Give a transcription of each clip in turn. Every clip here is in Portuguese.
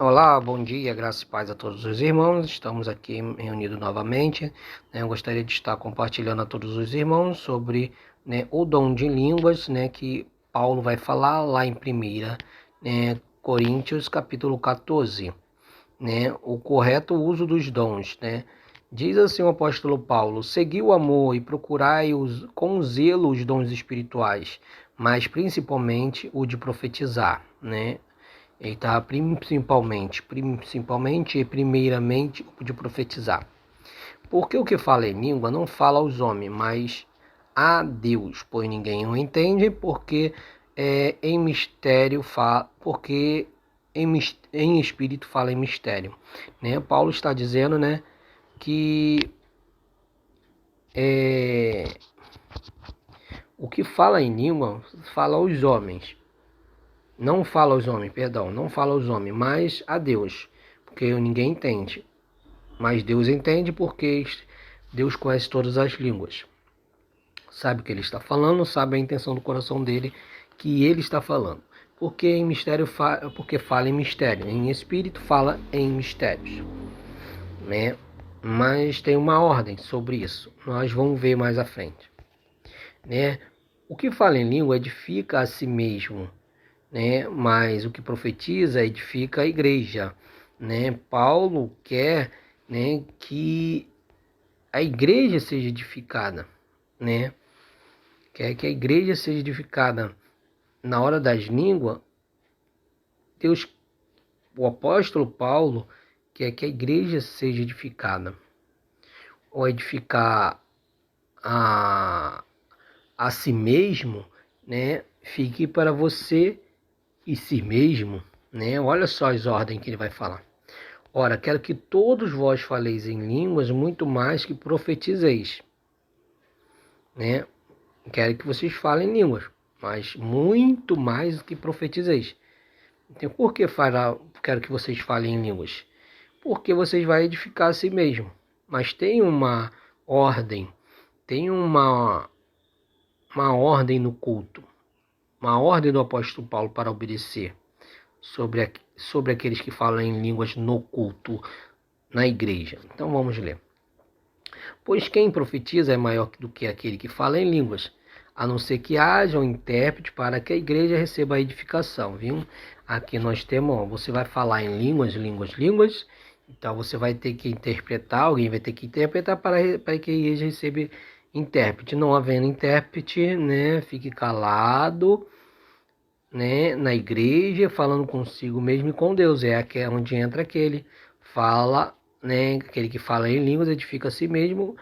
Olá, bom dia, graças e paz a todos os irmãos. Estamos aqui reunidos novamente. Eu gostaria de estar compartilhando a todos os irmãos sobre o dom de línguas, que Paulo vai falar lá em 1 Coríntios, capítulo 14. O correto uso dos dons. Diz assim o apóstolo Paulo: segui o amor e procurai com zelo os dons espirituais, mas principalmente o de profetizar. Ele está principalmente e primeiramente o de profetizar. Porque o que fala em língua não fala aos homens, mas a Deus, pois ninguém o entende, porque em mistério fala, porque em espírito fala em mistério. Paulo está dizendo, que o que fala em língua fala aos homens. Não fala aos homens, não fala aos homens, mas a Deus, porque ninguém entende. Mas Deus entende porque Deus conhece todas as línguas. Sabe o que ele está falando, sabe a intenção do coração dele que ele está falando. Porque em mistério porque fala em mistério, em espírito fala em mistérios, Mas tem uma ordem sobre isso. Nós vamos ver mais à frente, O que fala em língua edifica a si mesmo, mas o que profetiza edifica a igreja. Paulo quer que a igreja seja edificada, quer que a igreja seja edificada. Na hora das línguas, o apóstolo Paulo quer que a igreja seja edificada, ou edificar a si mesmo, fique para você e si mesmo, Olha só as ordens que ele vai falar. Ora, quero que todos vós faleis em línguas muito mais que profetizeis, Quero que vocês falem línguas, mas muito mais do que profetizeis. Então, por que quero que vocês falem em línguas? Porque vocês vão edificar a si mesmo. Mas tem uma ordem, tem uma ordem no culto, uma ordem do apóstolo Paulo para obedecer sobre aqueles que falam em línguas no culto, na igreja. Então vamos ler. Pois quem profetiza é maior do que aquele que fala em línguas, a não ser que haja um intérprete para que a igreja receba a edificação, viu? Aqui nós temos, você vai falar em línguas, então você vai ter que interpretar, alguém vai ter que interpretar para que a igreja receba intérprete. Não havendo intérprete, fique calado, na igreja, falando consigo mesmo e com Deus. É aqui onde entra aquele aquele que fala em línguas edifica a si mesmo,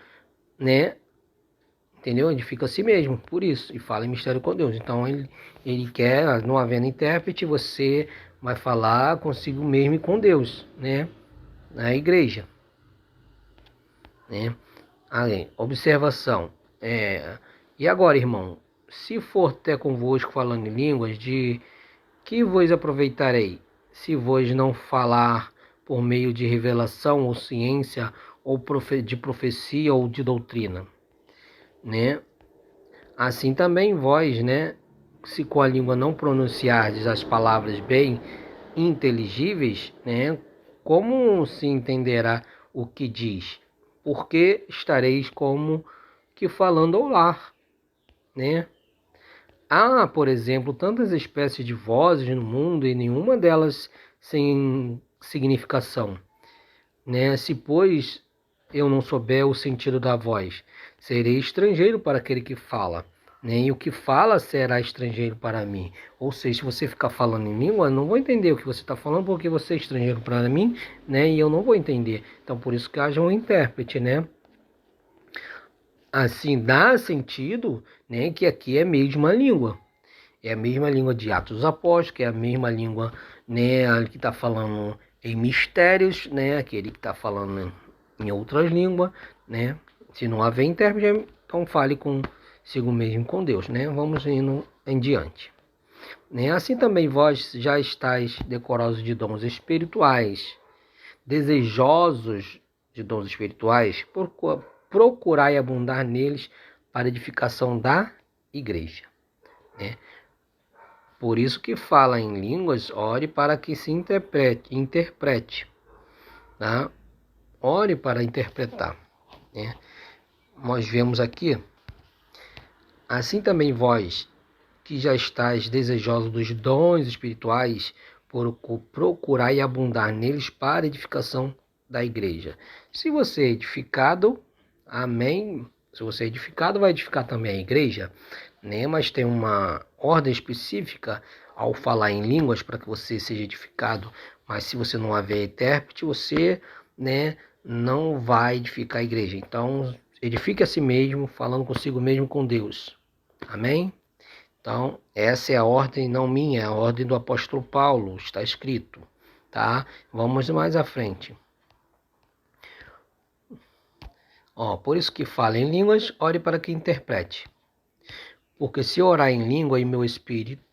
entendeu? Edifica a si mesmo, por isso, e fala em mistério com Deus. Então ele quer, não havendo intérprete, você vai falar consigo mesmo e com Deus, na igreja, Além, observação, e agora, irmão, se for até convosco falando em línguas, de que vos aproveitarei, se vos não falar por meio de revelação ou ciência, ou de profecia ou de doutrina, Assim também vós, se com a língua não pronunciardes as palavras bem inteligíveis, como se entenderá o que diz? Porque estareis como que falando ao lar, Há, por exemplo, tantas espécies de vozes no mundo e nenhuma delas sem significação, Se, pois, eu não souber o sentido da voz, serei estrangeiro para aquele que fala, E o que fala será estrangeiro para mim. Ou seja, se você ficar falando em língua, eu não vou entender o que você está falando, porque você é estrangeiro para mim, E eu não vou entender. Então, por isso que haja um intérprete, Assim, dá sentido, que aqui é a mesma língua. É a mesma língua de Atos dos Apóstolos, que é a mesma língua, que está falando em mistérios, aquele que está falando em outras línguas, Se não haver intérprete, então fale consigo mesmo com Deus, Vamos indo em diante. Assim também vós já estáis decorosos de dons espirituais, desejosos de dons espirituais, procurai abundar neles para a edificação da igreja, Por isso que fala em línguas, ore para que se interprete, tá? Ore para interpretar, né? Nós vemos aqui, assim também vós, que já estáis desejosos dos dons espirituais, procurar e abundar neles para a edificação da igreja. Se você é edificado, amém. Se você é edificado, vai edificar também a igreja, né? Mas tem uma ordem específica ao falar em línguas para que você seja edificado. Mas se você não haver intérprete, você, né, não vai edificar a igreja. Então, edifique a si mesmo, falando consigo mesmo com Deus. Amém? Então, essa é a ordem, não minha, é a ordem do apóstolo Paulo, está escrito, tá? Vamos mais à frente. Por isso que fala em línguas, ore para que interprete. Porque se orar em língua, e meu espírito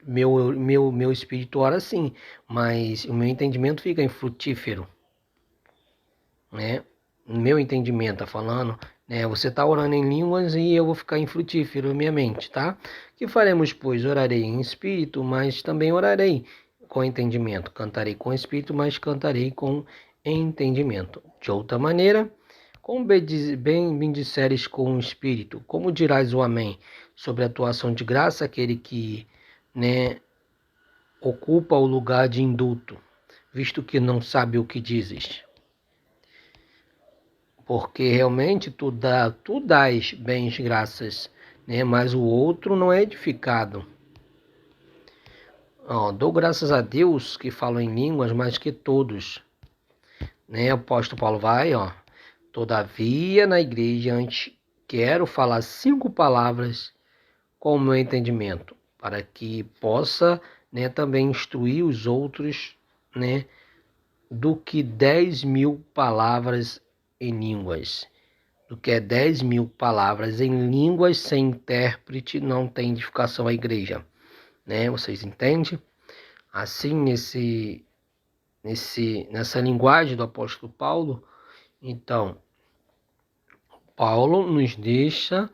ora sim, mas o meu entendimento fica infrutífero, né? O meu entendimento está falando, né? Você está orando em línguas e eu vou ficar infrutífero na minha mente, tá? Que faremos, pois? Orarei em espírito, mas também orarei com entendimento. Cantarei com espírito, mas cantarei com entendimento. De outra maneira, como bem disseres com o espírito, como dirás o amém sobre a atuação de graça, aquele que, né, ocupa o lugar de indulto, visto que não sabe o que dizes? Porque realmente tu dás bens graças, né? Mas o outro não é edificado. Dou graças a Deus que falo em línguas mais que todos, né? O apóstolo Paulo vai, todavia na igreja antes quero falar 5 palavras com o meu entendimento, para que possa, né, também instruir os outros, né, do que 10.000 palavras em línguas. Do que 10.000 palavras em línguas sem intérprete, não tem edificação à igreja, né? Vocês entendem? Assim, nessa linguagem do apóstolo Paulo, então, Paulo nos deixa,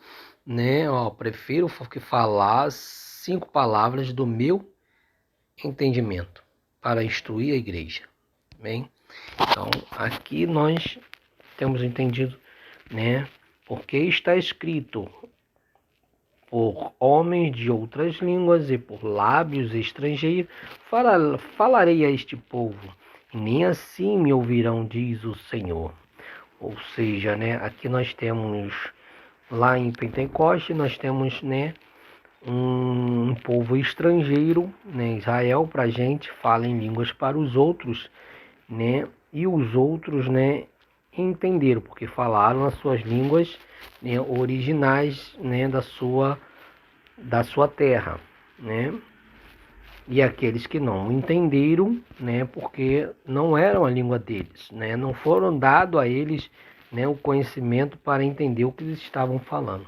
né? Prefiro que falar 5 palavras do meu entendimento para instruir a igreja, bem? Então, aqui nós temos entendido, né? Porque está escrito por homens de outras línguas e por lábios estrangeiros, falarei a este povo, e nem assim me ouvirão, diz o Senhor. Ou seja, né? Aqui nós temos, lá em Pentecoste, nós temos, né, um povo estrangeiro, né? Israel, para a gente, fala em línguas para os outros, né? E os outros, né, entenderam, porque falaram as suas línguas, né, originais, né, da sua terra, né? E aqueles que não entenderam, né, porque não era a língua deles, né? Não foram dado a eles, né, o conhecimento para entender o que eles estavam falando,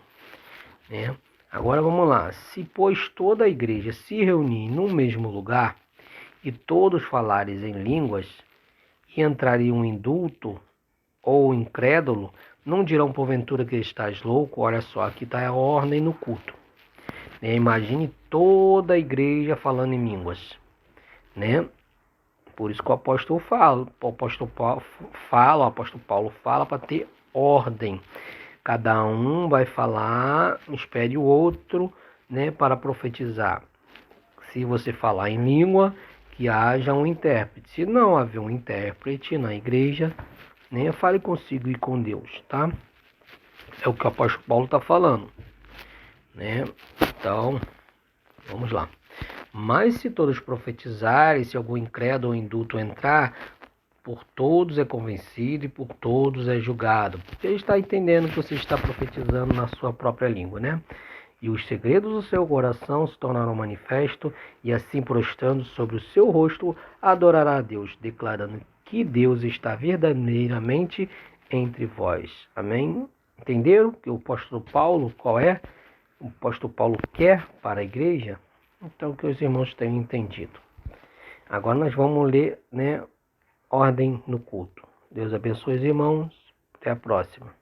né? Agora vamos lá. Se, pois, toda a igreja se reunir no mesmo lugar e todos falares em línguas, e entraria um indulto ou incrédulo, não dirão porventura que estás louco? Olha só, aqui está a ordem no culto. Imagine toda a igreja falando em línguas, né? Por isso que o apóstolo Paulo fala para ter ordem. Cada um vai falar, espere o outro, né, para profetizar. Se você falar em língua, que haja um intérprete. Se não haver um intérprete na igreja, né, fale consigo e com Deus, tá? É o que o apóstolo Paulo está falando, né? Então, vamos lá. Mas se todos profetizarem, se algum incrédulo ou indulto entrar, por todos é convencido e por todos é julgado. Porque ele está entendendo que você está profetizando na sua própria língua, né? E os segredos do seu coração se tornarão manifestos, e assim prostrando sobre o seu rosto, adorará a Deus, declarando que Deus está verdadeiramente entre vós. Amém? Entenderam que o apóstolo Paulo, qual é? O apóstolo Paulo quer para a igreja? Então, que os irmãos tenham entendido. Agora nós vamos ler, né, ordem no culto. Deus abençoe os irmãos. Até a próxima.